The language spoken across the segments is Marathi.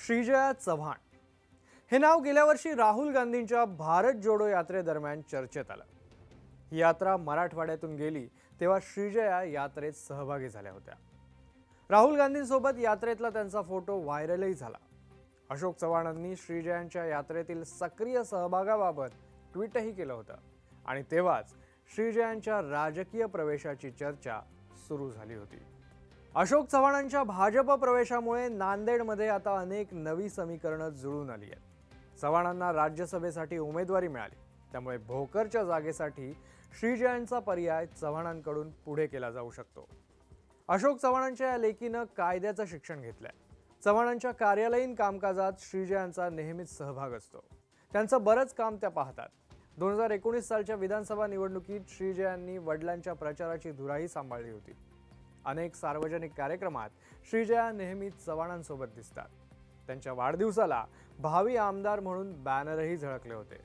श्रीजया चव्हाण हे नाव गेल्या वर्षी राहुल गांधींच्या भारत जोडो यात्रेदरम्यान चर्चेत आलं। ही यात्रा मराठवाड्यातून गेली तेव्हा श्रीजया यात्रेत सहभागी झाल्या होत्या। राहुल गांधींसोबत यात्रेतला त्यांचा फोटो व्हायरलही झाला। अशोक चव्हाणांनी श्रीजयांच्या यात्रेतील सक्रिय सहभागाबाबत ट्विटही केलं होतं आणि तेव्हाच श्रीजयांच्या राजकीय प्रवेशाची चर्चा सुरू झाली होती। अशोक चव्हाणांच्या भाजप प्रवेशामुळे नांदेडमध्ये आता अनेक नवी समीकरणं जुळून आली आहेत। चव्हाणांना राज्यसभेसाठी उमेदवारी मिळाली, त्यामुळे भोकरच्या जागेसाठी श्रीजयांचा पर्याय चव्हाणांकडून पुढे केला जाऊ शकतो। अशोक चव्हाणांच्या या लेकीनं कायद्याचं शिक्षण घेतलंय। चव्हाणांच्या कार्यालयीन कामकाजात श्रीजयांचा नेहमीच सहभाग असतो। त्यांचं बरंच काम त्या पाहतात। 2019 सालच्या विधानसभा निवडणुकीत श्रीजयांनी वडिलांच्या प्रचाराची धुराही सांभाळली होती। अनेक सार्वजनिक कार्यक्रमात श्रीजया नेहमी चव्हाणांसोबत दिसतात। त्यांच्या वाढदिवसाला भावी आमदार म्हणून बॅनरही झळकले होते।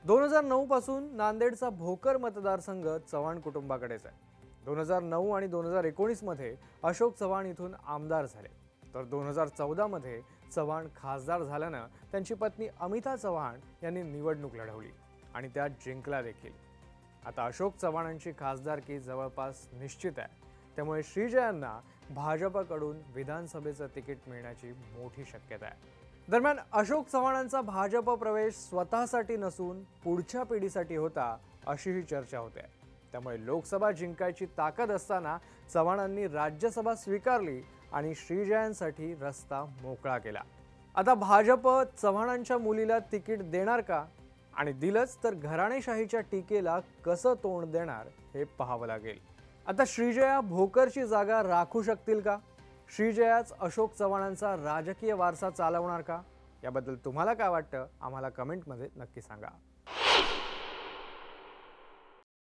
2009 पासून नांदेडचा भोकर मतदारसंघ चव्हाण कुटुंबाकडेच आहे। 2009 आणि 2019 मध्ये अशोक चव्हाण इथून आमदार झाले, तर 2014 मध्ये चव्हाण खासदार झाल्यानं त्यांची पत्नी अमिता चव्हाण यांनी निवडणूक लढवली आणि त्यात जिंकला देखील। आता अशोक चव्हाणांची खासदारकी जवळपास निश्चित आहे, त्यामुळे श्रीजयांना भाजपकडून विधानसभेचं तिकीट मिळण्याची मोठी शक्यता आहे। दरम्यान अशोक चव्हाणांचा भाजप प्रवेश स्वतःसाठी नसून पुढच्या पिढीसाठी होता, अशीही चर्चा होते। त्यामुळे लोकसभा जिंकायची ताकद असताना चव्हाणांनी राज्यसभा स्वीकारली आणि श्रीजयांसाठी रस्ता मोकळा केला। आता भाजप चव्हाणांच्या मुलीला तिकीट देणार का, आणि दिलंच तर घराणेशाहीच्या टीकेला कसं तोंड देणार हे पाहावं लागेल। आता श्रीजया भोकरची जागा राखू शकतील का? श्रीजयाच अशोक चव्हाणांचा राजकीय वारसा चालवणार का? याबद्दल तुम्हाला काय वाटतं आम्हाला कमेंटमध्ये नक्की सांगा।